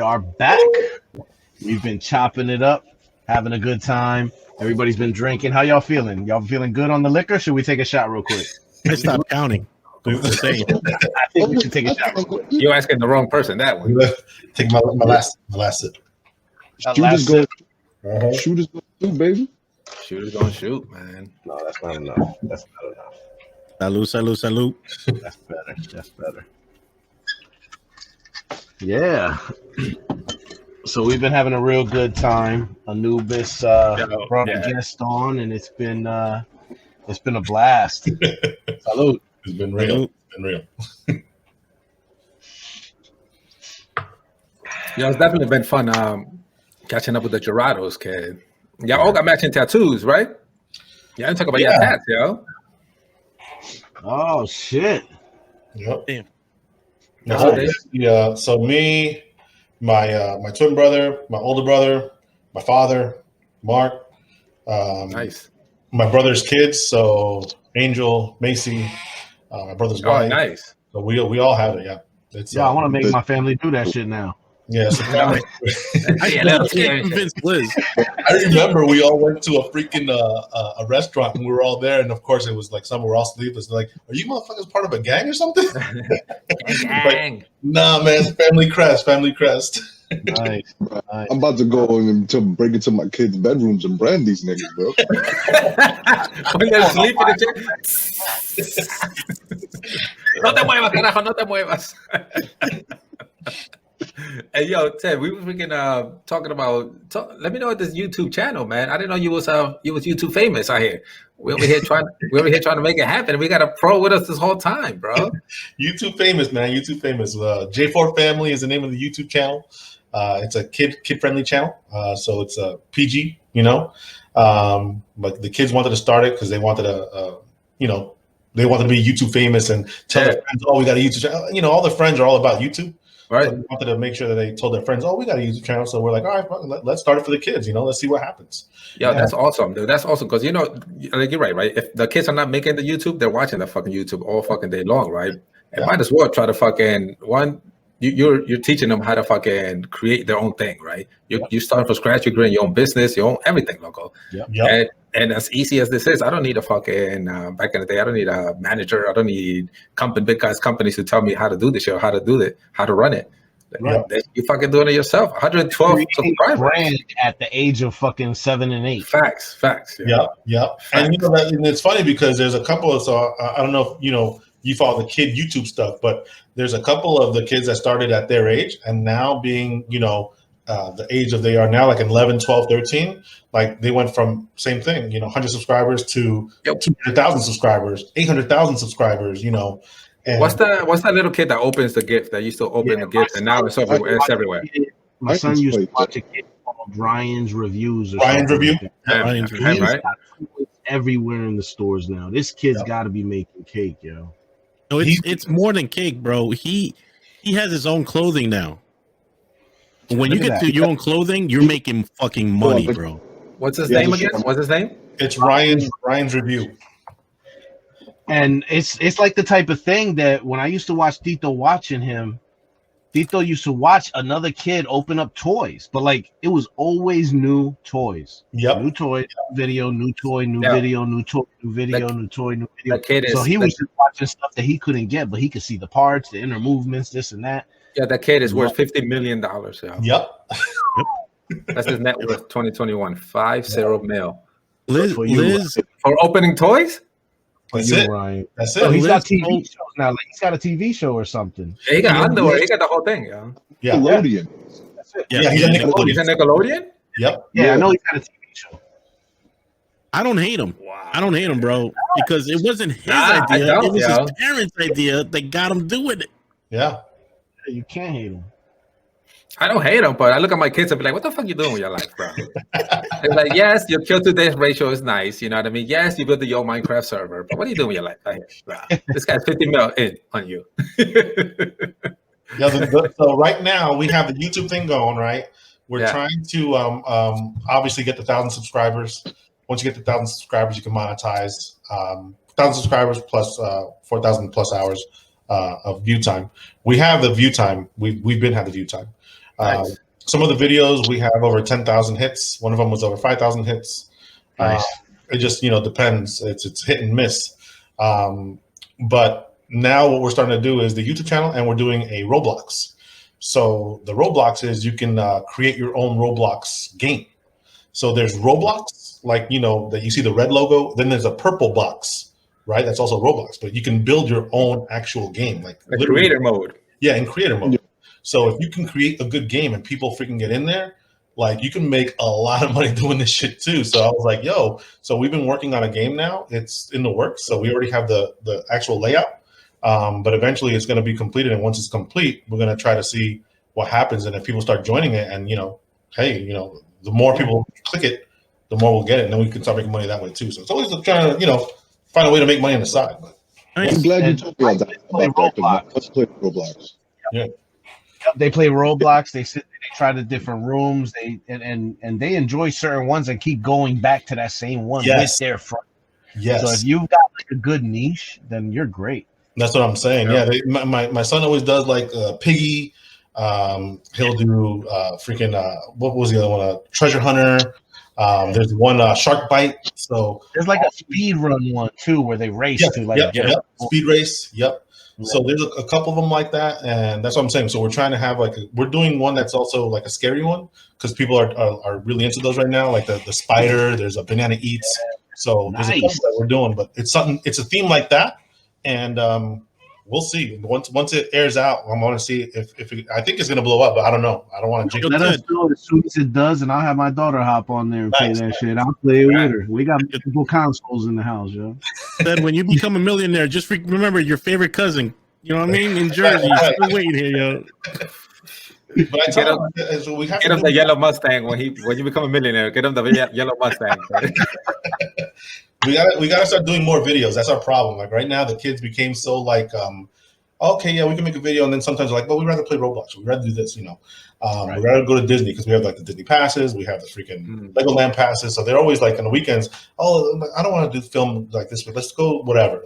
are back. We've been chopping it up, having a good time. Everybody's been drinking. How y'all feeling? Y'all feeling good on the liquor? Should we take a shot real quick? I stopped counting. I think we should take a shot real quick. You're asking the wrong person that one. Take my last sip. Shooters go. Shooters go shoot, baby. Shooters gonna shoot, man. No, that's not enough. That's not enough. Salute. That's better. That's better. Yeah. So we've been having a real good time. Anubis brought a guest on, and it's been a blast. Salute. It's been real. Yeah, it's definitely been fun catching up with the Gerados, kid. Y'all all got matching tattoos, right? Yeah, I'm talking about your tats, yo. Oh shit. Yep. Damn. Yeah. So me, my twin brother, my older brother, my father, Mark. Nice. My brother's kids. So Angel, Macy, my brother's wife. Nice. So we all have it. Yeah. It's, I want to make my family do that shit now. Yeah. So I convinced Liz. I remember we all went to a freaking a restaurant and we were all there, and of course it was like some were all sleepless. They're like, "Are you motherfuckers part of a gang or something?" Gang. Nah, man, it's family crest. Nice. I'm about to go to break into my kids' bedrooms and brand these niggas, bro. When they're sleeping, no te muevas, carajo, no te muevas. Hey, yo, Ted, we were freaking talking about. Let me know about this YouTube channel, man. I didn't know you was YouTube famous out here. We're over here trying to make it happen. We got a pro with us this whole time, bro. YouTube famous, man. YouTube famous. J4 Family is the name of the YouTube channel. It's a kid friendly channel. So it's a PG, but the kids wanted to start it because they wanted to, they wanted to be YouTube famous and tell their friends, "Oh, we got a YouTube channel." All their friends are all about YouTube. Right. So we wanted to make sure that they told their friends, "Oh, we got a YouTube channel." So we're like, "All right, let's start it for the kids. Let's see what happens." Yeah, that's awesome, dude. That's awesome because like you're right. If the kids are not making the YouTube, they're watching the fucking YouTube all fucking day long, right? And might as well try to fucking you're teaching them how to fucking create their own thing, right? You start from scratch. You're creating your own business, your own everything, loco. Yeah. And as easy as this is, I don't need a fucking back in the day. I don't need a manager. I don't need big guys companies to tell me how to do this show, how to do it, how to run it. Right. You fucking doing it yourself. 112 subscribers brand at the age of fucking 7 and 8. Facts. Yeah. And and it's funny because there's a couple of I don't know if you follow the kid YouTube stuff, but there's a couple of the kids that started at their age and now being the age of they are now, like 11, 12, 13, like they went from same thing, 100 subscribers to 200,000 subscribers, 800,000 subscribers, And what's that little kid that opens the gift that used to open the gift and now it's everywhere? My son used to watch a kid called Ryan's Reviews. Ryan's Review? Ryan's Review, right? Everywhere in the stores now. This kid's got to be making cake, yo. No, it's more than cake, bro. He has his own clothing now. When you get to your own clothing, you're making fucking money, bro. What's his name again? What's his name? It's Ryan's Review. And it's like the type of thing that when I used to watch Tito watching him, Tito used to watch another kid open up toys, but like it was always new toys. Yep. New toy, video, new toy, new video, new toy, new video, new toy, new video. So he was just watching stuff that he couldn't get, but he could see the parts, the inner movements, this and that. Yeah, that kid is worth $50 million. Yep. That's his net worth 2021. 50 mil. Liz for opening toys? That's it. Ryan. That's it. Oh, he's got TV shows now. Like he's got a TV show or something. Yeah, he got underwear. He got the whole thing. Yeah. Nickelodeon. That's it. Yeah, he's a Nickelodeon. He's a Nickelodeon? Yep. Yeah, I know he's got a TV show. I don't hate him. Wow. I don't hate him, bro, because it wasn't his idea. It was his parents' idea that got him doing it. Yeah. You can't hate him. I don't hate him, but I look at my kids and be like, what the fuck you doing with your life, bro? It's like, yes, your kill to death ratio is nice. You know what I mean? Yes, you built the Yo Minecraft server, but what are you doing with your life? Like, bro, this guy's 50 mil in on you. So right now we have the YouTube thing going, right? We're trying to obviously get the 1,000 subscribers. Once you get the 1,000 subscribers, you can monetize 1,000 subscribers plus 4,000 plus hours of view time. We have the view time. We've been had the view time. Nice. Some of the videos we have over 10,000 hits. One of them was over 5,000 hits. Nice. It just depends. It's hit and miss. But now what we're starting to do is the YouTube channel, and we're doing a Roblox. So the Roblox is you can create your own Roblox game. So there's Roblox, like that you see the red logo. Then there's a purple box, right? That's also Roblox, but you can build your own actual game, like creator mode. Yeah, in creator mode. So if you can create a good game and people freaking get in there, like you can make a lot of money doing this shit too. So I was like, yo, so we've been working on a game now. It's in the works. So we already have the actual layout. But eventually it's going to be completed. And once it's complete, we're going to try to see what happens. And if people start joining it and, hey, the more people click it, the more we'll get it. And then we can start making money that way too. So it's always trying to, find a way to make money on the side. But I'm glad you told me about that. Let's play Roblox. Yeah. They play Roblox. They try the different rooms. They they enjoy certain ones and keep going back to that same one with their friends. Yes. So if you've got like a good niche, then you're great. That's what I'm saying. Yeah. My son always does like Piggy. He'll do freaking what was the other one? Treasure Hunter. There's one Shark Bite. So there's like a speed run one too, where they race to like speed race. Yep. So there's a couple of them like that, and that's what I'm saying. So we're trying to have we're doing one that's also like a scary one because people are really into those right now, like the spider. There's a Banana Eats. So there's a couple that we're doing, but it's a theme like that, and we'll see. Once it airs out, I'm going to see if I think it's going to blow up, but I don't know. I don't want to jinx it. Let us know as soon as it does, and I'll have my daughter hop on there and play that shit. I'll play with her. We got multiple consoles in the house, yo. Then when you become a millionaire, just remember your favorite cousin. You know what I mean? In Jersey, still waiting here, yo. But I tell him, get him the yellow Mustang when you become a millionaire. Get him the yellow Mustang. We gotta start doing more videos. That's our problem. Like right now, the kids became so like, okay, yeah, we can make a video, and then sometimes they're like, well, we'd rather play Roblox. We'd rather do this, We'd rather go to Disney because we have like the Disney passes, we have the freaking Legoland passes. So they're always like on the weekends, oh, I don't want to do film like this, but let's go whatever,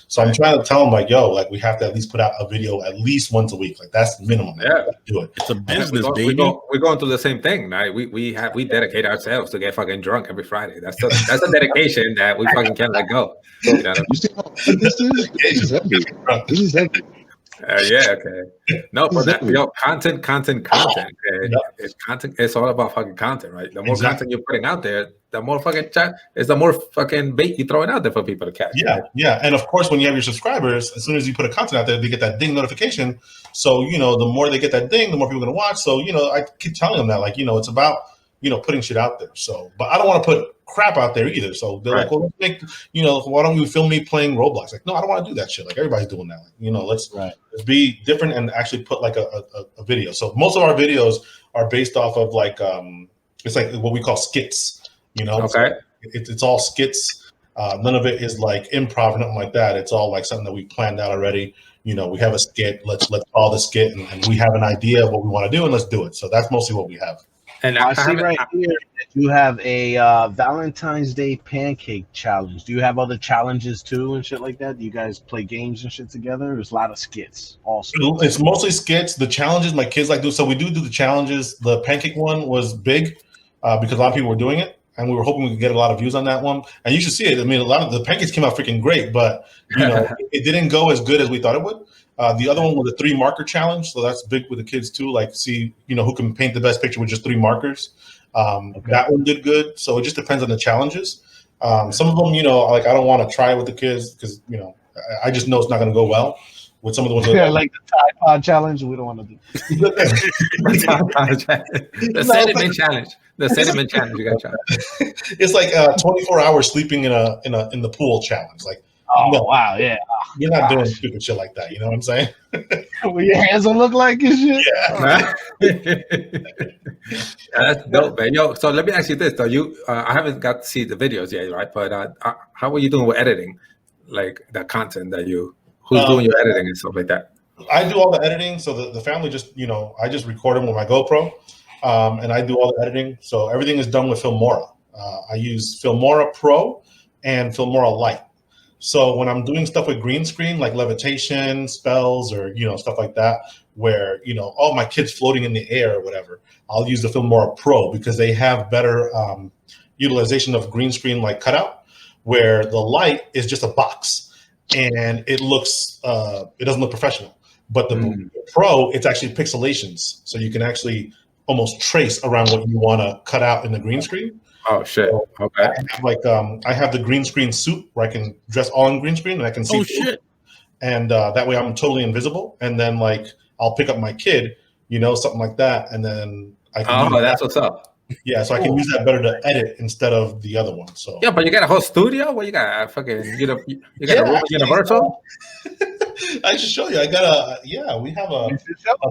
So I'm trying to tell them like, yo, like we have to at least put out a video at least once a week. Like that's the minimum. Yeah, do it. It's a business, baby. We're going through the same thing, right? We dedicate ourselves to get fucking drunk every Friday. That's a dedication that we fucking can't let go. You see how hard this is? This is heavy. This is heavy. Yeah, okay. No, but content. Okay? Yep. It's content. It's all about fucking content, right? The more content you're putting out there, the more fucking the more fucking bait you're throwing out there for people to catch. Yeah, right? yeah. And of course, when you have your subscribers, as soon as you put a content out there, they get that ding notification. So the more they get that ding, the more people are gonna watch. So I keep telling them that, like, it's about putting shit out there. So, but I don't want to put crap out there either. So they're like, well, let's make, why don't you film me playing Roblox? Like, no, I don't want to do that shit. Like everybody's doing that. Like, let's be different and actually put like a video. So most of our videos are based off of like, it's like what we call skits, Okay. So it's all skits. None of it is like improv or nothing like that. It's all like something that we planned out already. We have a skit. Let's follow the skit, and we have an idea of what we want to do, and let's do it. So that's mostly what we have. And I see right here that you have a Valentine's Day pancake challenge. Do you have other challenges too and shit like that? Do you guys play games and shit together? There's a lot of skits. Also, it's mostly skits. The challenges my kids like do. So we do the challenges. The pancake one was big because a lot of people were doing it, and we were hoping we could get a lot of views on that one. And you should see it. I mean, a lot of the pancakes came out freaking great, but it didn't go as good as we thought it would. The other one was a 3-marker challenge, so that's big with the kids too. Like, see, who can paint the best picture with just 3 markers. That one did good. So it just depends on the challenges. Some of them, like I don't want to try it with the kids because I just know it's not going to go well. With some of the ones, like the Tide Pod challenge, we don't want to do. The sediment challenge. The sediment challenge. You got to try. It's like 24 hours sleeping in the pool challenge. Like. Oh, wow, yeah. You're not doing stupid shit like that. You know what I'm saying? Well, your hands don't look like your shit. Yeah. That's dope, man. Yo, so let me ask you this. So I haven't got to see the videos yet, right? But how are you doing with editing? Like the content that who's doing your editing and stuff like that? I do all the editing. So the family just, I just record them with my GoPro and I do all the editing. So everything is done with Filmora. I use Filmora Pro and Filmora Lite. So when I'm doing stuff with green screen, like levitation, spells, or stuff like that, where oh, my kid's floating in the air or whatever, I'll use the Filmora Pro because they have better utilization of green screen like cutout, where the light is just a box and it doesn't look professional. But the Pro, it's actually pixelations, so you can actually almost trace around what you want to cut out in the green screen. Oh shit! So Okay. I have the green screen suit where I can dress all in green screen and I can see. Oh shit! And that way I'm totally invisible. And then I'll pick up my kid, something like that, and then I can. Oh, that's what's up. Yeah, so I can use that better to edit instead of the other one. So yeah, but you got a whole studio. What you got? Fucking you got a room at Universal. I should show you. We have a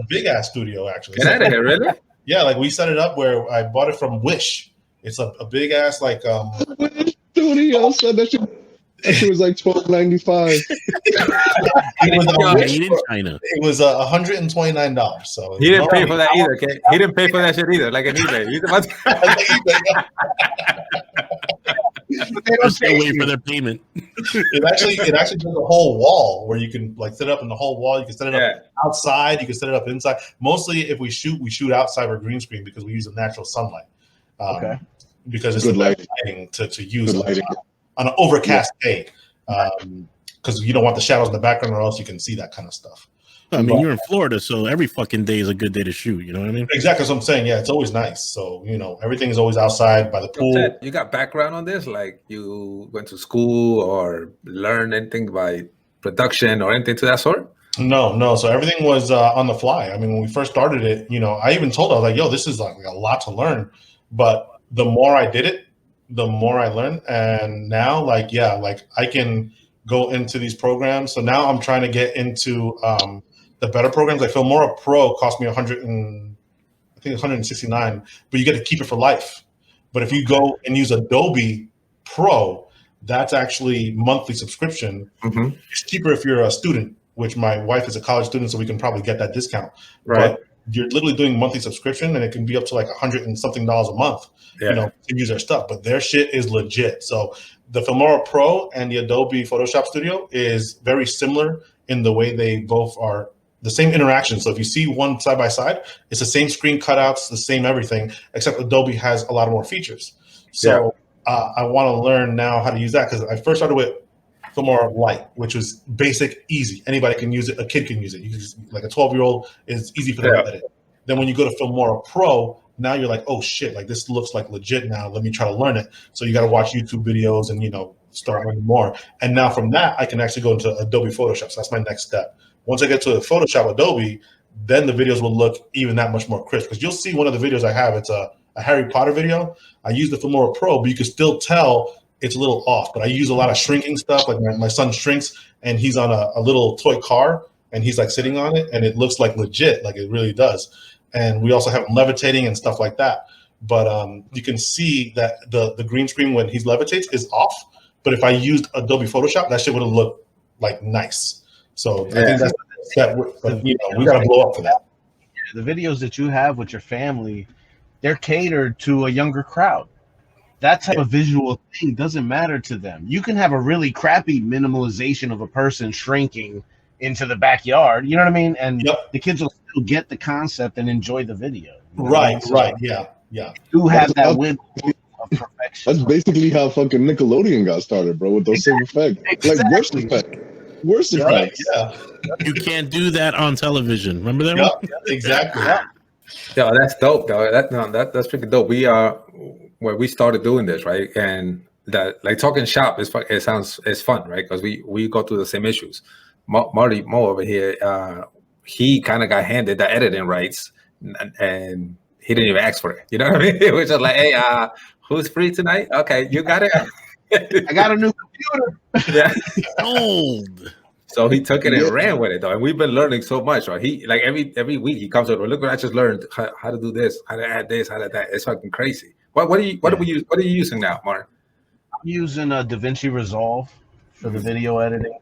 big ass studio actually. Get out of here, really? Yeah, we set it up where I bought it from Wish. It's a big ass studio. So that shit was like $12.95. Made in China. It was $129. So he didn't pay for that either. Okay, he didn't pay for that shit either. Like an eBay. He's about They're still waiting for their payment. It actually does a whole wall where you can set it up in the whole wall. You can set it up outside. You can set it up inside. Mostly, if we shoot outside with green screen because we use the natural sunlight. Okay. Because it's good lighting to use on an overcast day. Because you don't want the shadows in the background, or else you can see that kind of stuff. I mean, you're in Florida, so every fucking day is a good day to shoot. You know what I mean? Exactly. That's what I'm saying. Yeah, it's always nice. So everything is always outside by the pool. You got background on this? Like you went to school or learned anything by production or anything to that sort? No. So everything was on the fly. I mean, when we first started it, I even told her, I was like, "Yo, this is like a lot to learn." But the more I did it, the more I learned. And now, I can go into these programs. So now I'm trying to get into the better programs. Like Filmora Pro cost me $169, but you get to keep it for life. But if you go and use Adobe Pro, that's actually monthly subscription. Mm-hmm. It's cheaper if you're a student, which my wife is a college student, so we can probably get that discount. Right. But you're literally doing monthly subscription, and it can be up to like $100 and something a month, to use their stuff. But their shit is legit. So the Filmora Pro and the Adobe Photoshop Studio is very similar in the way they both are the same interaction. So if you see one side by side, it's the same screen cutouts, the same everything, except Adobe has a lot more features. So I want to learn now how to use that, because I first started with Filmora Lite, which was basic, easy. Anybody can use it. A kid can use it. You can just, like a 12-year-old, is easy for them to edit. Then when you go to Filmora Pro, now you're like, oh shit, like this looks like legit now. Let me try to learn it. So you got to watch YouTube videos and start learning more. And now from that, I can actually go into Adobe Photoshop. So that's my next step. Once I get to Photoshop Adobe, then the videos will look even that much more crisp. Because you'll see one of the videos I have, it's a Harry Potter video. I use the Filmora Pro, but you can still tell it's a little off. But I use a lot of shrinking stuff. Like my son shrinks and he's on a little toy car and he's like sitting on it and it looks like legit, like it really does. And we also have him levitating and stuff like that. But you can see that the green screen when he levitates is off. But if I used Adobe Photoshop, that shit would have looked like nice. So I think that's that. But we got to blow up for that. The videos that you have with your family, they're catered to a younger crowd. That type of visual thing doesn't matter to them. You can have a really crappy minimalization of a person shrinking into the backyard. You know what I mean? And the kids will still get the concept and enjoy the video. Right. Yeah. You have that wiggle of perfection. That's basically how fucking Nickelodeon got started, bro, with those same effects. Like worst effects. Yeah. You can't do that on television. Remember that one? Exactly. Yeah, that's dope, though. That's freaking dope. We where we started doing this, right? And that, like, talking shop is fun. It's fun, right? Because we go through the same issues. Mo over here, he kind of got handed the editing rights, and he didn't even ask for it. You know what I mean? It was just like, hey, who's free tonight? Okay, you got it. I got a new computer. Yeah. Old. So he took it and ran with it, though, and we've been learning so much. Right? He like every week he comes over. Look what I just learned: how to do this, how to add this, how to that. It's fucking crazy. What are you using now, Martin? I'm using DaVinci Resolve for the video editing.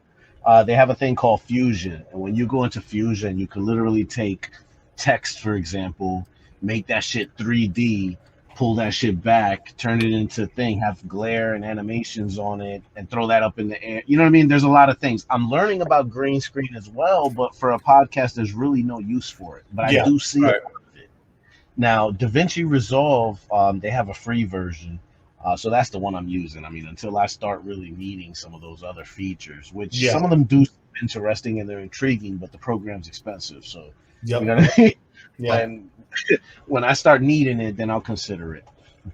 They have a thing called Fusion, and when you go into Fusion, you can literally take text, for example, make that shit 3D, pull that shit back, turn it into a thing, have glare and animations on it, and throw that up in the air. You know what I mean? There's a lot of things. I'm learning about green screen as well, but for a podcast, there's really no use for it. But I do see it. Now, DaVinci Resolve, they have a free version. So that's the one I'm using. I mean, until I start really needing some of those other features, which some of them do seem interesting and they're intriguing, but the program's expensive. So, you know what I mean? When I start needing it, then I'll consider it.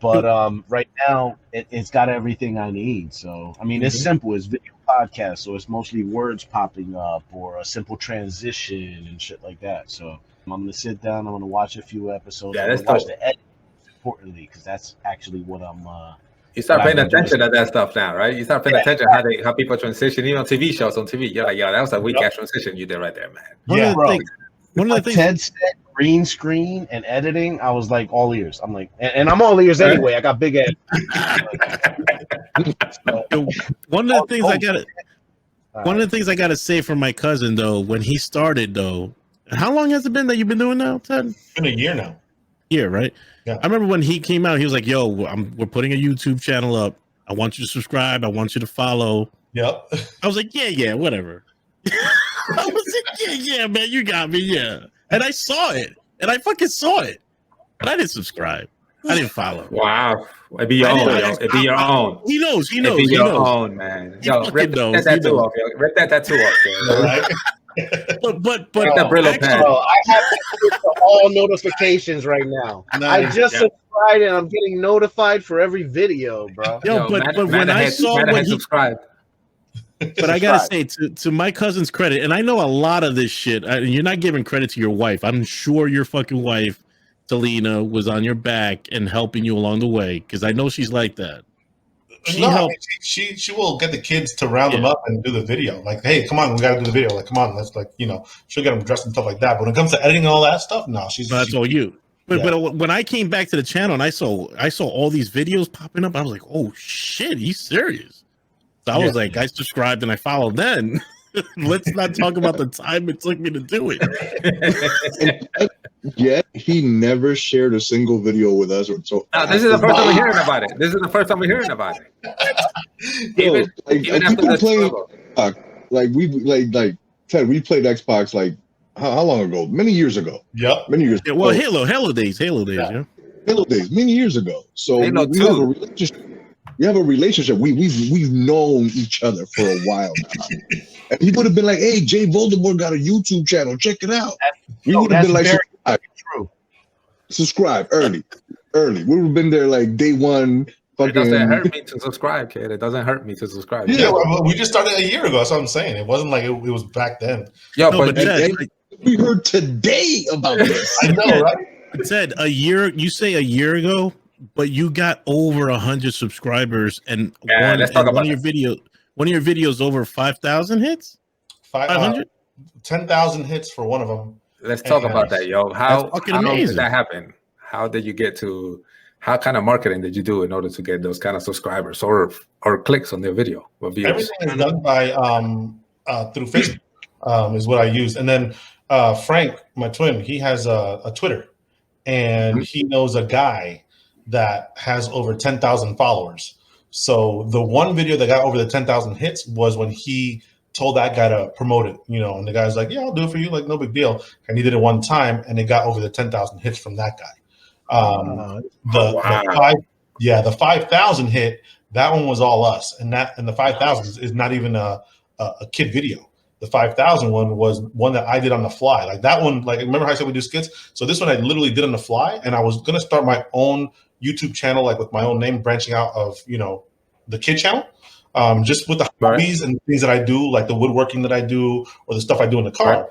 But right now, it's got everything I need. So, I mean, it's simple. It's video podcast, so it's mostly words popping up or a simple transition and shit like that. So I'm going to sit down. I'm going to watch a few episodes. Yeah, I'm that's going to watch the edit, importantly, because that's actually what I'm... you start paying attention to that stuff now, right? You start paying attention how people transition, even on TV shows on TV. You're like, yeah, that was a weak ass transition you did right there, man. One of the things Ted said, green screen and editing, I was like all ears. I'm like, and I'm all ears anyway. I got big ass. One of the things I gotta say for my cousin though, when he started though, how long has it been that you've been doing now, Ted? It's been a year now. Yeah, right. Yeah. I remember when he came out, he was like, "Yo, we're putting a YouTube channel up. I want you to subscribe. I want you to follow." Yep. I was like, "Yeah, whatever." I was like, yeah, man, you got me, yeah. And I saw it, and I fucking saw it, but I didn't subscribe. I didn't follow. Wow, it'd be your own, yo. It'd be your own. He knows. It'd be your own, man. Yo, rip that tattoo off, yo. Rip that tattoo off, yo. But that Brillo pad. I have all notifications right now. I just subscribed and I'm getting notified for every video, bro. Yo, but when I saw when he subscribed. But I gotta say, to my cousin's credit, and I know a lot of this shit. You're not giving credit to your wife. I'm sure your fucking wife, Selena, was on your back and helping you along the way because I know she's like that. She will get the kids to round them up and do the video. Like, hey, come on, we got to do the video. Like, come on, let's she'll get them dressed and stuff like that. But when it comes to editing and all that stuff, no, that's all you. But when I came back to the channel and I saw all these videos popping up, I was like, oh shit, he's serious. So I was like, I subscribed and I followed then. Let's not talk about the time it took me to do it. Yet he never shared a single video with us. So this is the first time we're hearing about it. This is the first time we're hearing about it. Even after the struggle. Ted, we played Xbox like how long ago? Many years ago. Yep. Many years ago. Well, Halo days, yeah. Halo days, many years ago. So we have a relationship. We've known each other for a while now. And he would have been like, "Hey, Jay Voldemort got a YouTube channel. Check it out." We would have been like, subscribe early. We would have been there like day one. It doesn't hurt me to subscribe, kid. It doesn't hurt me to subscribe. Yeah, well, we just started a year ago. That's what I'm saying. It wasn't like it was back then. Yeah, no, but we heard today about this. I know, right? It said a year. You say a year ago, but you got over 100 subscribers, and one of your videos over 5,000 hits. 500, 10,000 hits for one of them. Let's talk about that, yo. How did that happen? How did you get to? How kind of marketing did you do in order to get those kind of subscribers or clicks on their video? Everything is done by through Facebook is what I use, and then Frank, my twin, he has a Twitter, and he knows a guy that has over 10,000 followers. So the one video that got over the 10,000 hits was when he told that guy to promote it, and the guy's like, "Yeah, I'll do it for you, like no big deal." And he did it one time, and it got over the 10,000 hits from that guy. The 5,000 hit, that one was all us, and the 5,000 is not even a kid video. The 5,000 one was one that I did on the fly. Like that one, like remember how I said we do skits? So this one I literally did on the fly, and I was gonna start my own YouTube channel, like with my own name, branching out of the kid channel, just with the hobbies and things that I do, like the woodworking that I do or the stuff I do in the car.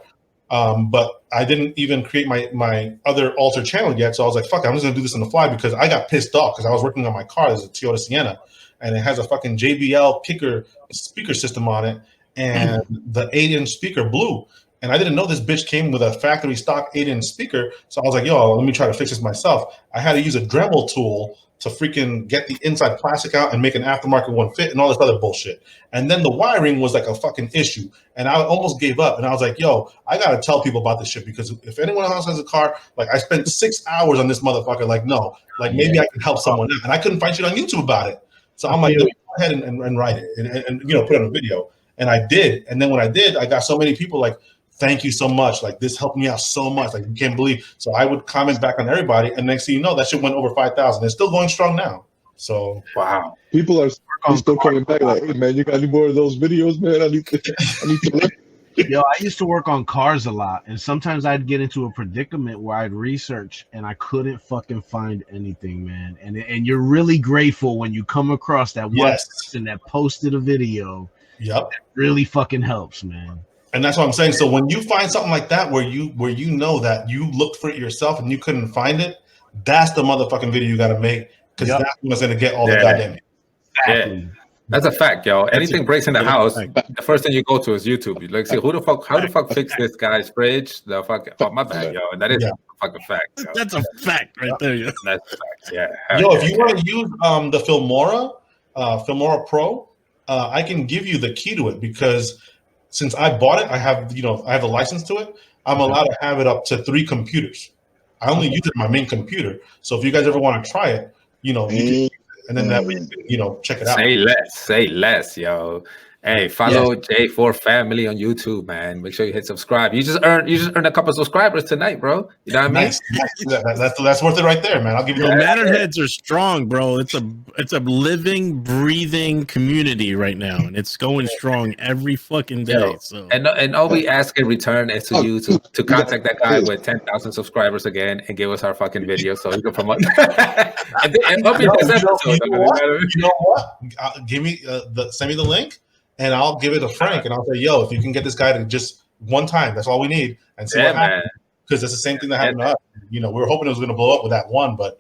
But I didn't even create my other alter channel yet, so I was like, "Fuck, I'm just gonna do this on the fly," because I got pissed off because I was working on my car. There's a Toyota Sienna, and it has a fucking JBL picker speaker system on it, and the 8-inch speaker blew. And I didn't know this bitch came with a factory stock 8-inch speaker. So I was like, yo, let me try to fix this myself. I had to use a Dremel tool to freaking get the inside plastic out and make an aftermarket one fit and all this other bullshit. And then the wiring was like a fucking issue. And I almost gave up. And I was like, yo, I got to tell people about this shit, because if anyone else has a car, like I spent 6 hours on this motherfucker. Like, no, like maybe I can help someone out. And I couldn't find shit on YouTube about it. So I'm like, go ahead and write it and you know, put it on a video. And I did. And then when I did, I got so many people like, thank you so much. Like, this helped me out so much. Like, you can't believe. So I would comment back on everybody. And next thing you know, that shit went over 5,000. It's still going strong now. So, wow. People are still coming back like, hey, man, you got any more of those videos, man? I need to Yo, I used to work on cars a lot. And sometimes I'd get into a predicament where I'd research and I couldn't fucking find anything, man. And you're really grateful when you come across that one person that posted a video. Yep. That really fucking helps, man. And that's what I'm saying. So when you find something like that where you know that you looked for it yourself and you couldn't find it, that's the motherfucking video you got to make, because that's what's going to get all the goddamn. Exactly. Yeah. That's a fact, yo. Anything breaks in the house, the first thing you go to is YouTube. You like, see how the fuck fix this guy's fridge? The fuck, oh my bad, yo. And that is a fucking fact. Yo. That's a fact right there, yo. That's a fact, yeah. Yo, if you want to use the Filmora Pro, I can give you the key to it, because since I bought it, I have a license to it. I'm allowed to have it up to 3 computers. I only use it on my main computer. So if you guys ever want to try it, you can, and then that way, check it out. Say less, yo. Hey, follow J4 Family on YouTube, man. Make sure you hit subscribe. You just earned a couple of subscribers tonight, bro. You know what I mean? Nice. That's worth it right there, man. I'll give you. Manorheads are strong, bro. It's a living, breathing community right now, and it's going strong every fucking day. Yo, so and all we ask in return is to you to contact that guy with 10,000 subscribers again and give us our fucking video so he can promote. and hope you know what? Give me send me the link. And I'll give it to Frank, and I'll say, yo, if you can get this guy to just one time, that's all we need, and see what happens. Because it's the same thing that happened to us. We were hoping it was going to blow up with that one, but,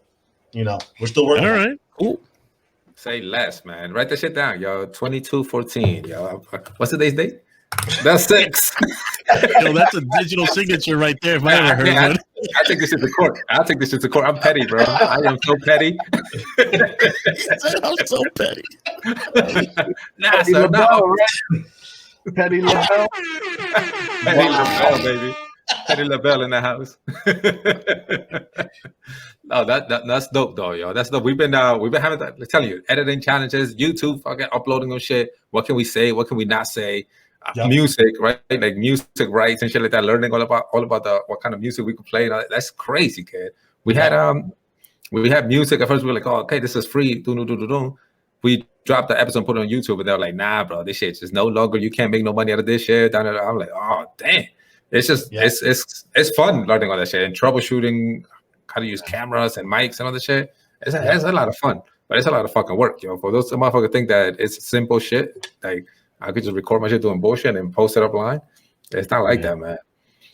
we're still working. All right, cool. Say less, man. Write that shit down, yo. 22/14, yo. What's today's date? That's 6. Yo, that's a digital signature right there. If I ever heard one. I take this shit to court. I'll take this shit to court. I'm petty, bro. I am so petty. I'm so petty. Nah, sir, no. Petty LaBelle. Petty LaBelle, baby. Petty LaBelle in the house. No, that's dope though, yo. That's dope. We've been having that. I'm telling you, editing challenges, YouTube, fucking uploading on shit. What can we say? What can we not say? Music, right? Like music rights and shit like that. Learning all about what kind of music we could play. That's crazy, kid. We had music at first. We were like, oh, okay, this is free. We dropped the episode and put it on YouTube, and they were like, nah, bro, this shit is no longer. You can't make no money out of this shit. I'm like, oh, damn. It's just it's fun learning all that shit and troubleshooting how to use cameras and mics and all that shit. It's a lot of fun, but it's a lot of fucking work, yo. For those motherfuckers think that it's simple shit, like I could just record my shit doing bullshit and post it online. It's not like that, man.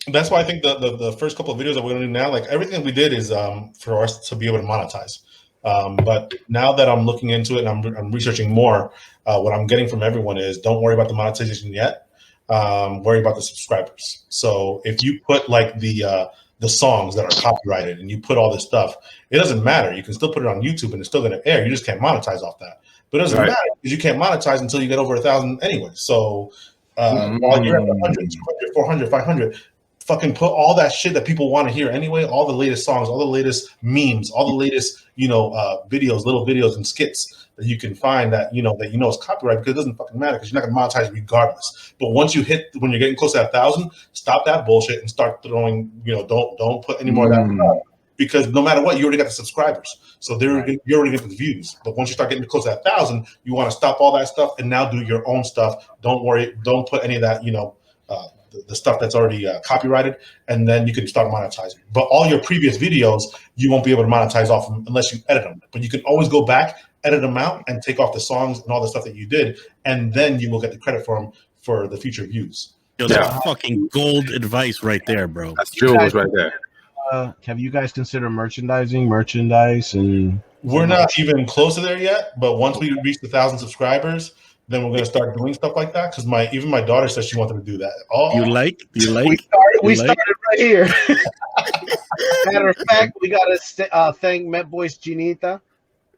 That's why I think the first couple of videos that we're gonna do now, like everything we did is for us to be able to monetize. But now that I'm looking into it and I'm researching more, what I'm getting from everyone is don't worry about the monetization yet. Worry about the subscribers. So if you put like the songs that are copyrighted and you put all this stuff, it doesn't matter. You can still put it on YouTube and it's still going to air. You just can't monetize off that. But it doesn't matter because you can't monetize until you get over 1,000 anyway. So while you're at 100, 200, 400, 500, fucking put all that shit that people want to hear anyway, all the latest songs, all the latest memes, all the latest, videos, little videos and skits that you can find that is copyright, because it doesn't fucking matter because you're not going to monetize regardless. But once when you're getting close to 1,000, stop that bullshit and start throwing, don't put any more of that stuff, because no matter what, you already got the subscribers. So you're already getting the views. But once you start getting close to 1,000, you want to stop all that stuff and now do your own stuff. Don't worry. Don't put any of that, the stuff that's already copyrighted, and then you can start monetizing. But all your previous videos, you won't be able to monetize off them unless you edit them. But you can always go back, edit them out, and take off the songs and all the stuff that you did, and then you will get the credit for them for the future views. Yo, that's fucking gold advice right there, bro. That's jewels right there. Have you guys considered merchandise and? We're not even close to there yet, but once we reach 1,000 subscribers, then we're going to start doing stuff like that, because even my daughter said she wanted to do that. Oh, you like? We started right here. Matter of fact, we got to thank MetBoy's Ginita.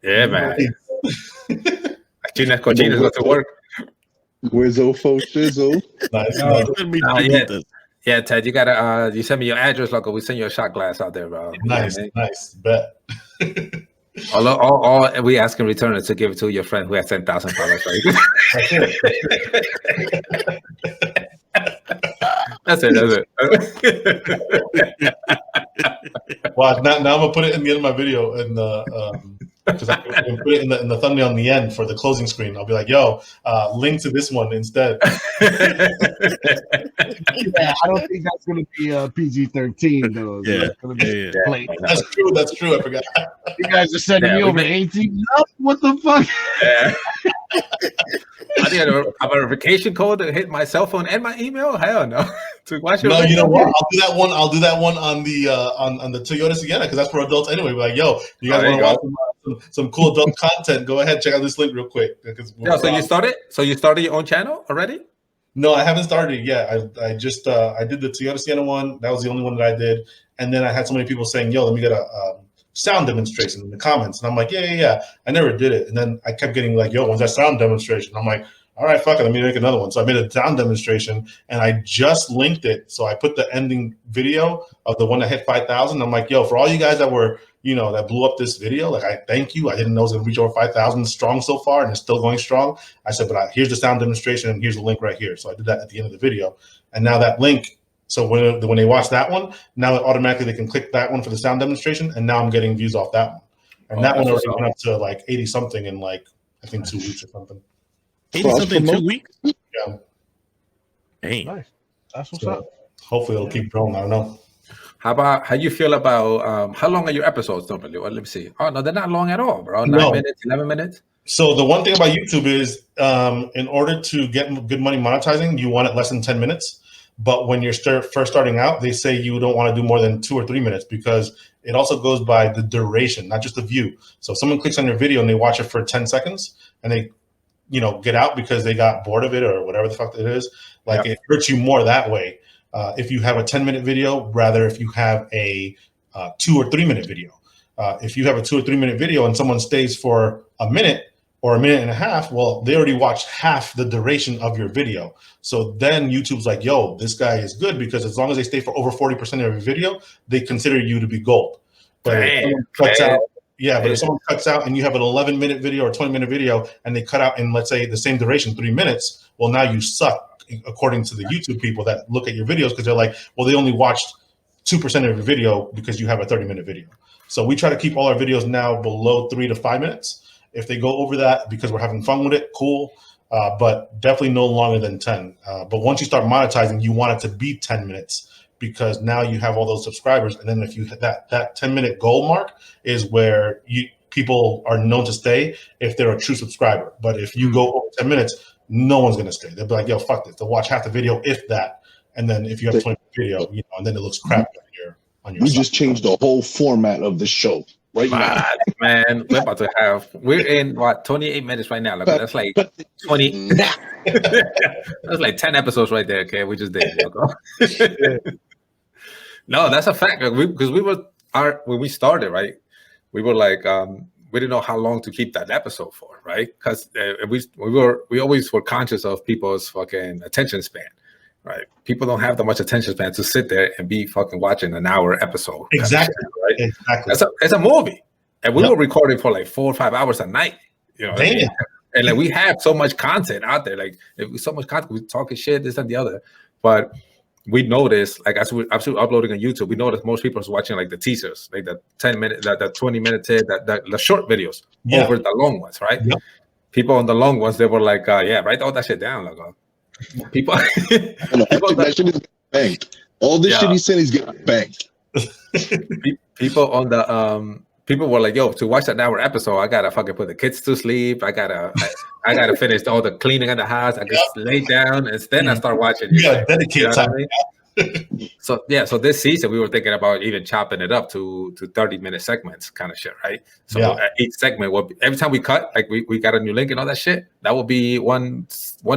Yeah, man. Cochina's got to work. Wizzo fo shizzle. Nice. Yeah, Ted, you gotta you send me your address, local. We send you a shot glass out there, bro. Nice, nice. Bet. All we ask in return is to give it to your friend who has $10,000, right? That's it. Well, now I'm gonna put it in the end of my video, and because I can put it in the thumbnail in the end for the closing screen. I'll be like, "Yo, link to this one instead." Yeah, I don't think that's gonna be PG-13 though. Yeah, it's gonna be That's true. I forgot. You guys are sending me over 18. What the fuck? Yeah. I need a verification code to hit my cell phone and my email. Hell no. To watch No, you know what? I'll do that one on the on the Toyota Sienna because that's for adults anyway. We're like, yo, you guys want to watch some cool adult content? Go ahead, check out this link real quick. So you started? So you started your own channel already? No, I haven't started it yet. I just I did the Toyota Sienna one. That was the only one that I did, and then I had so many people saying, "Yo, let me get a sound demonstration" in the comments, and I'm like, yeah. I never did it, and then I kept getting like, "Yo, when's that sound demonstration?" I'm like, all right, fuck it, let me make another one. So I made a sound demonstration, and I just linked it. So I put the ending video of the one that hit 5,000. I'm like, yo, for all you guys that were, that blew up this video, like, I thank you. I didn't know it was gonna reach over 5,000 strong so far, and it's still going strong. I said, but here's the sound demonstration, and here's the link right here. So I did that at the end of the video, and now that link. So when they watch that one, now automatically they can click that one for the sound demonstration, and now I'm getting views off that one. And that one already went up to like 80 something in like I think 2 weeks or something. 80 something 2 weeks? Yeah. Dang. Nice. That's what's up. Hopefully it'll keep growing. I don't know. How you feel about how long are your episodes normally? Well, let me see. Oh no, they're not long at all, bro. 9 minutes, 11 minutes. So the one thing about YouTube is in order to get good money monetizing, you want it less than 10 minutes. But when you're first starting out, they say you don't want to do more than 2 or 3 minutes because it also goes by the duration, not just the view. So if someone clicks on your video and they watch it for 10 seconds and they get out because they got bored of it or whatever the fuck it is, it hurts you more that way. If you have a 10-minute video, rather if you have a 2 or 3 minute video. If you have a 2 or 3 minute video and someone stays for a minute or a minute and a half, well, they already watched half the duration of your video. So then YouTube's like, yo, this guy is good because as long as they stay for over 40% of your video, they consider you to be gold. But if someone cuts out, but if someone cuts out and you have an 11-minute video or 20-minute video and they cut out in, let's say, the same duration, 3 minutes, well, now you suck, according to the YouTube people that look at your videos because they're like, well, they only watched 2% of your video because you have a 30-minute video. So we try to keep all our videos now below 3 to 5 minutes. If they go over that because we're having fun with it, cool. But definitely no longer than 10. But once you start monetizing, you want it to be 10 minutes because now you have all those subscribers. And then if you hit that 10-minute goal mark is where people are known to stay if they're a true subscriber. But if you go over 10 minutes, no one's going to stay. They'll be like, yo, fuck this. They'll watch half the video, if that. And then if you have a 20-minute video, and then it looks crap on your We side. just changed the whole format of the show. Right now. Man, we're in 28 minutes right now. Look, that's like 20. That's like 10 episodes right there. Okay, we just did. No, that's a fact. Because when we started, right? We were like, we didn't know how long to keep that episode for, right? Because we always were conscious of people's fucking attention span. Right, people don't have that much attention span to sit there and be fucking watching an hour episode. Exactly, right? Exactly. It's a movie, and we were recording for like 4 or 5 hours a night. And like we have so much content out there, like so much content. We talking shit, this and the other, but we noticed, like as we're uploading on YouTube, we noticed most people are watching like the teasers, like the 10-minute, the 20-minute, the short videos over the long ones, right? Yep. People on the long ones, they were like, write all that shit down, like. People, that shit is banked. All this shit he said is getting banked. People on the people were like, "Yo, to watch that hour episode, I gotta fucking put the kids to sleep. I gotta finish all the cleaning of the house. I just lay down and then I start watching." You gotta dedicate time. So this season we were thinking about even chopping it up to 30-minute segments, kind of shit, right? So each segment will be, every time we cut, like we got a new link and all that shit, that will be one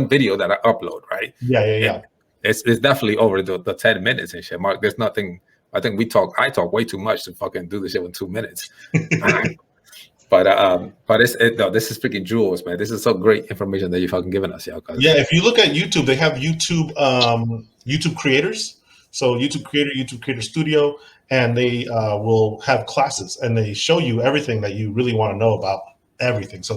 video that I upload, right? Yeah. It's definitely over the 10 minutes and shit. Mark, there's nothing. I think I talk way too much to fucking do this shit in 2 minutes. But no, this is freaking jewels, man. This is so great information that you fucking giving us, yo. Yeah, if you look at YouTube, they have YouTube creators. So YouTube creator studio, and they will have classes, and they show you everything that you really want to know about everything. So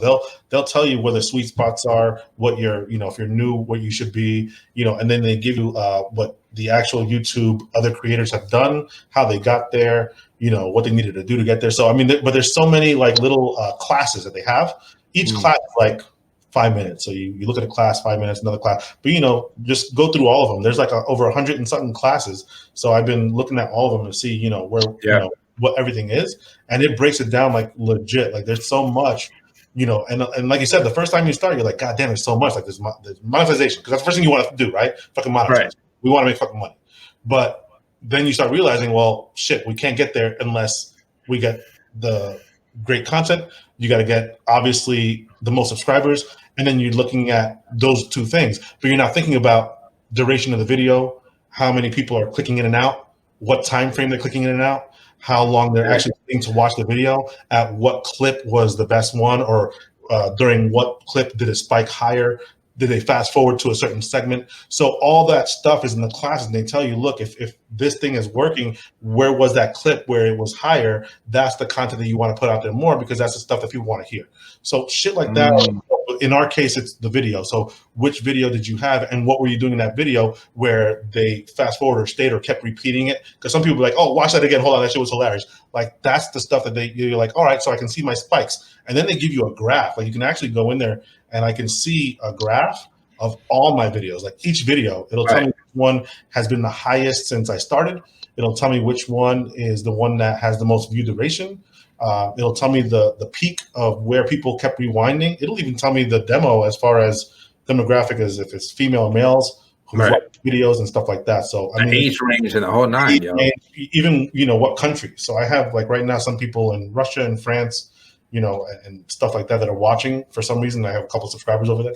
they'll tell you where the sweet spots are, what you're, if you're new, what you should be, and then they give you what the actual YouTube other creators have done, how they got there, what they needed to do to get there. So I mean, but there's so many like little classes that they have. Each class is like 5 minutes. So you look at a class, 5 minutes, another class, but just go through all of them. There's like over 100 and something classes. So I've been looking at all of them to see, where, what everything is. And it breaks it down like legit. Like there's so much, and like you said, the first time you start, you're like, God damn, there's so much. Like there's monetization. Because that's the first thing you want to do, right? Fucking monetize. Right. We want to make fucking money. But then you start realizing, well, shit, we can't get there unless we get the great content. You got to get, obviously, the most subscribers. And then you're looking at those two things. But you're not thinking about duration of the video, how many people are clicking in and out, what time frame they're clicking in and out, how long they're actually taking to watch the video, at what clip was the best one, or during what clip did it spike higher. Did they fast forward to a certain segment? So all that stuff is in the classes, and they tell you, look, if this thing is working, where was that clip where it was higher? That's the content that you want to put out there more, because that's the stuff that people want to hear. So shit like that. In our case, it's the video. So which video did you have, and what were you doing in that video where they fast forward or stayed or kept repeating it? Because some people are like, oh, watch that again. Hold on, that shit was hilarious. Like that's the stuff that you're like, all right, so I can see my spikes. And then they give you a graph. Like you can actually go in there and I can see a graph of all my videos. Like each video, it'll tell me which one has been the highest since I started. It'll tell me which one is the one that has the most view duration. It'll tell me the peak of where people kept rewinding. It'll even tell me the demo as far as demographic, as if it's female or males who watch videos and stuff like that. So I mean, age range and the whole nine, even what country. So I have like right now some people in Russia and France, and stuff like that are watching for some reason. I have a couple of subscribers over there.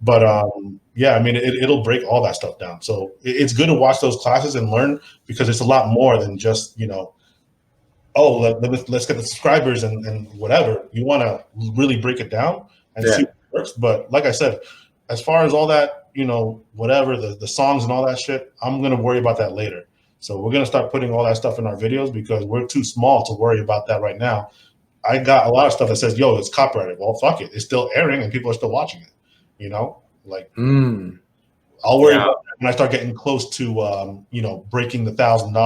But yeah, I mean, it'll break all that stuff down. So it's good to watch those classes and learn, because it's a lot more than just, let's get the subscribers and whatever. You want to really break it down and see what works. But like I said, as far as all that, whatever, the songs and all that shit, I'm going to worry about that later. So we're going to start putting all that stuff in our videos, because we're too small to worry about that right now. I got a lot of stuff that says, yo, it's copyrighted. Well, fuck it. It's still airing and people are still watching it. I'll worry about that when I start getting close to, breaking the 1,000,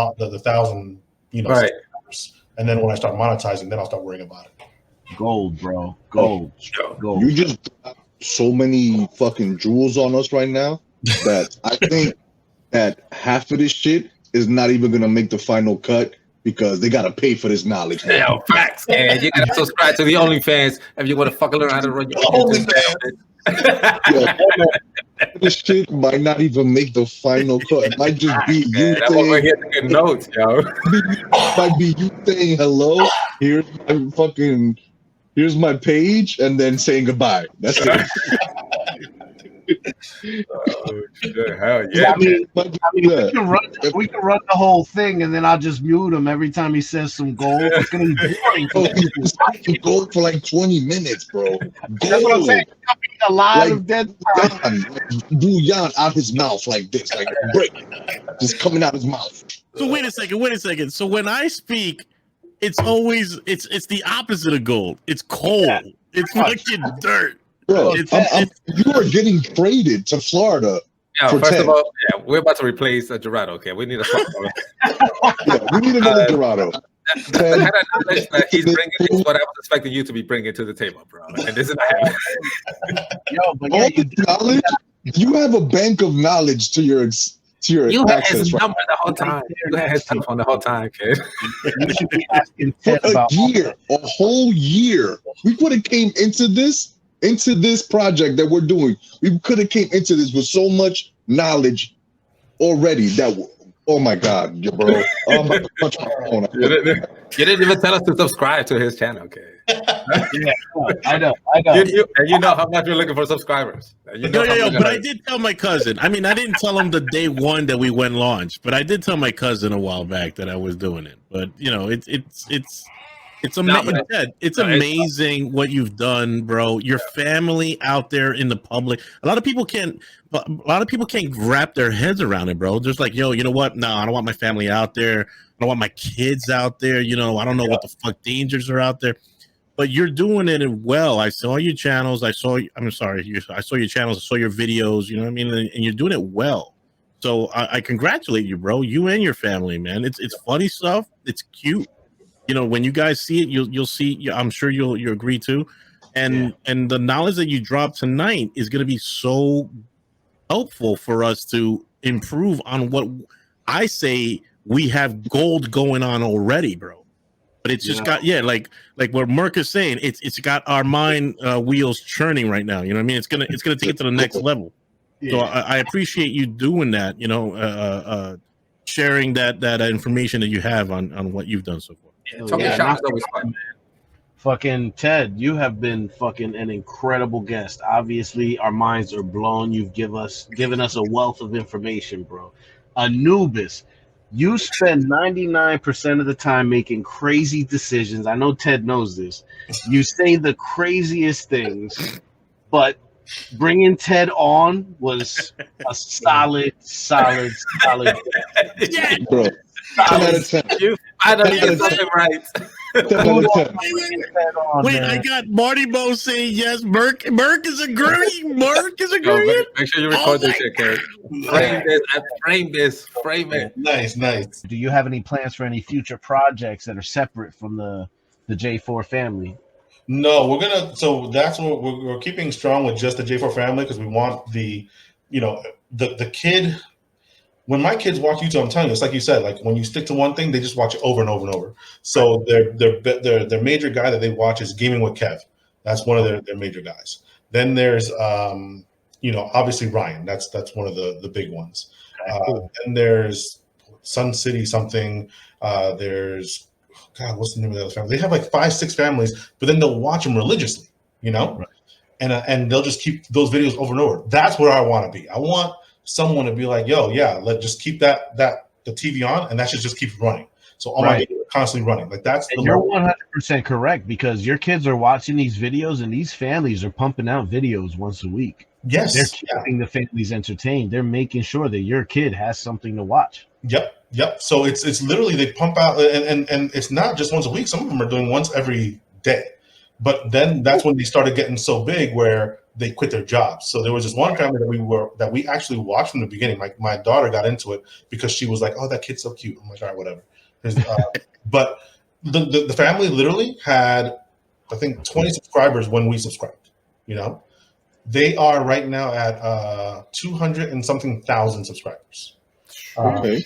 and then when I start monetizing, then I'll start worrying about it. Gold, bro. Gold. You just got so many fucking jewels on us right now that I think that half of this shit is not even going to make the final cut, because they got to pay for this knowledge. Yeah, facts, man. You got to subscribe to the OnlyFans if you want to fucking learn how to run your OnlyFans. This shit might not even make the final cut. It might just be you saying notes, yo. Might be you saying hello. Here's my page, and then saying goodbye. That's it. Oh, shit. Hell yeah. I mean, we can run the whole thing, and then I'll just mute him every time he says some gold. It's gonna be boring. You go for like 20 minutes, bro. That's what I'm saying. A lot of dead time. Bouillon out his mouth like this, like break, just coming out his mouth. So wait a second. So when I speak, it's always it's the opposite of gold. It's coal. Yeah. It's fucking dirt. Bro, you are getting traded to Florida. Yeah, first of all, we're about to replace Gerardo. Okay, we need a we need another Gerardo. The kind of knowledge that he's bringing is what I was expecting you to be bringing to the table, bro. And this is knowledge. You have a bank of knowledge to your you had access. His number the whole time. You had his telephone the whole time, kid. You should be asking for a whole year. We could have came into this project that we're doing. We could have came into this with so much knowledge already that. Oh my God, bro! Oh my God. You didn't even tell us to subscribe to his channel, okay? Yeah, I know. You know how much we're looking for subscribers. But I did tell my cousin. I mean, I didn't tell him the day one that we went launch, but I did tell my cousin a while back that I was doing it. But it's It's amazing. It's amazing what you've done, bro. Your family out there in the public. A lot of people can't wrap their heads around it, bro. Just like, yo, you know what? No, I don't want my family out there. I don't want my kids out there. You know, I don't know what the fuck dangers are out there. But you're doing it well. I saw your channels. I saw your channels. I saw your videos. You know what I mean? And you're doing it well. So I congratulate you, bro. You and your family, man. It's funny stuff. It's cute. You know, when you guys see it, you'll see. I'm sure you'll agree too, and the knowledge that you dropped tonight is going to be so helpful for us to improve on what I say we have gold going on already, bro. But it's just got like what Merc is saying. It's got our mind wheels churning right now. You know what I mean? It's gonna take it to the next level. Yeah. So I appreciate you doing that. You know, sharing that information that you have on what you've done so far. Fucking Ted, you have been fucking an incredible guest. Obviously, our minds are blown. You've given us a wealth of information, bro. Anubis, you spend 99% of the time making crazy decisions. I know Ted knows this. You say the craziest things, but bringing Ted on was a solid. Yeah, bro. 10 out of 10. You finally get something right. 10 out of 10. Wait, I got Marty Bo saying yes. Merc is agreeing. Mark is agreeing. Make sure you record this shit, Kurt. Frame it. Nice. Do you have any plans for any future projects that are separate from the J4 family? No, that's what we're keeping strong with just the J4 family, because we want the kid. When my kids watch YouTube, I'm telling you, it's like you said, like when you stick to one thing, they just watch it over and over and over. So their major guy that they watch is Gaming with Kev. That's one of their major guys. Then there's obviously Ryan. That's one of the big ones. Then there's Sun City something. There's God, what's the name of the other family? They have like 5-6 families, but then they'll watch them religiously, right. And they'll just keep those videos over and over. That's where I want to be. I want someone to be like, yo, yeah, let's just keep the TV on, and that should just keep running. So all my videos are constantly running. Like that's and you're 100% correct, because your kids are watching these videos, and these families are pumping out videos once a week. Yes, they're keeping the families entertained. They're making sure that your kid has something to watch. Yep. So it's literally they pump out, and it's not just once a week. Some of them are doing once every day. But then that's when they started getting so big where they quit their jobs. So there was this one family that we actually watched from the beginning. Like my daughter got into it because she was like, "Oh, that kid's so cute." I'm like, "All right, whatever." But the family literally had, I think, 20 subscribers when we subscribed. They are right now at 200 and something thousand subscribers. Okay.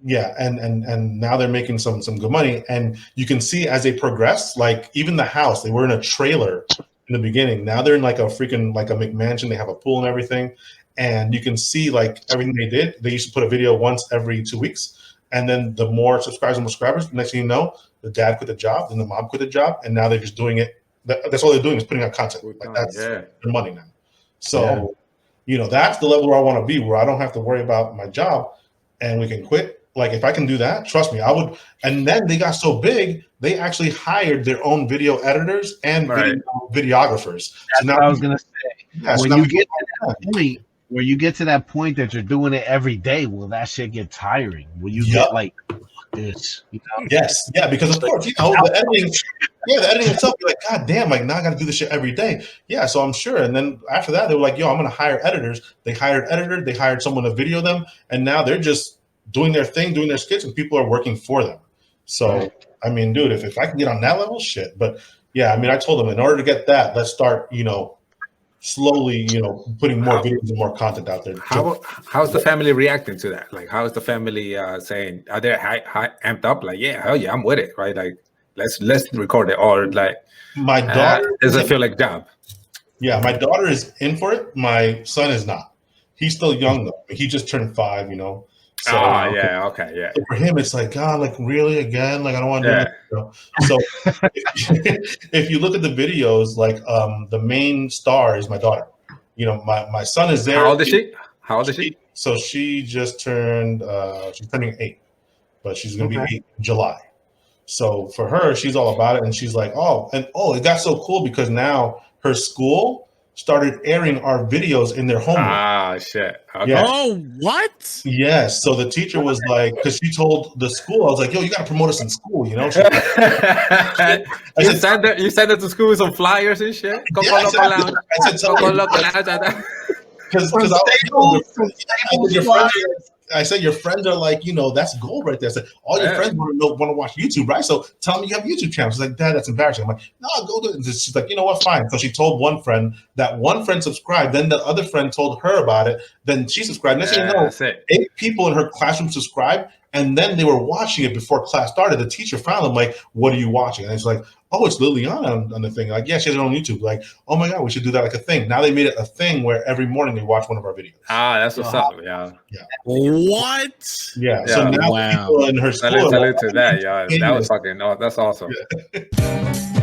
Yeah, and now they're making some good money, and you can see as they progress, like even the house, they were in a trailer in the beginning. Now they're in like a freaking like a McMansion. They have a pool and everything, and you can see like everything they did. They used to put a video once every 2 weeks, and then the more subscribers, next thing you know, the dad quit the job, then the mom quit the job, and now they're just doing it. That's all they're doing is putting out content. Like that's their money now. So, that's the level where I want to be, where I don't have to worry about my job, and we can quit. Like if I can do that, trust me, I would. And then they got so big, they actually hired their own video editors and videographers. That's what I was gonna say. Yeah, when you get to that point, where you get to that point that you're doing it every day, will that shit get tiring? Will you get like this? Yes, yeah, because of course, the editing. Yeah, the editing itself, you're like, God damn, like now I got to do this shit every day. Yeah, so I'm sure. And then after that, they were like, yo, I'm gonna hire editors. They hired editors. They hired someone to video them, and now they're just doing their thing, doing their skits, and people are working for them. So, I mean, dude, if I can get on that level, shit. But yeah, I mean, I told them in order to get that, let's start, slowly, putting more videos and more content out there. How's the family reacting to that? Like, how is the family saying? Are they high amped up? Like, yeah, hell yeah, I'm with it, right? Like, let's record it. Or like, my daughter does it feel like job? Yeah, my daughter is in for it. My son is not. He's still young though. He just turned 5, So, okay. So for him, it's like, God, like really again? Like I don't want to do that. So if you look at the videos, like the main star is my daughter. My son is there. How old is she? So she just turned. She's turning 8, but she's gonna be 8 in July. So for her, she's all about it, and she's like, it got so cool because now her school started airing our videos in their homeroom. Ah, shit. Okay. Yeah. Oh, what? Yes. So the teacher was like, because she told the school, I was like, yo, you got to promote us in school, you know? You send it to school with some flyers and shit? Because I said your friends are like, that's gold right there. I said, all your friends want to watch YouTube, right? So tell them you have a YouTube channel. She's like, Dad, that's embarrassing. I'm like, no, go do it. She's like, you know what, fine. So she told one friend, that one friend subscribed. Then the other friend told her about it. Then she subscribed. Next thing you know, 8 people in her classroom subscribed. And then they were watching it before class started. The teacher found them like, what are you watching? And it's like, oh, it's Liliana on the thing. Like, yeah, she has her own YouTube. Like, oh my God, we should do that like a thing. Now they made it a thing where every morning they watch one of our videos. Ah, that's what's up. Yeah. What? Yeah. So now people in her school. Salute to that, yeah. That was fucking, that's awesome. Yeah.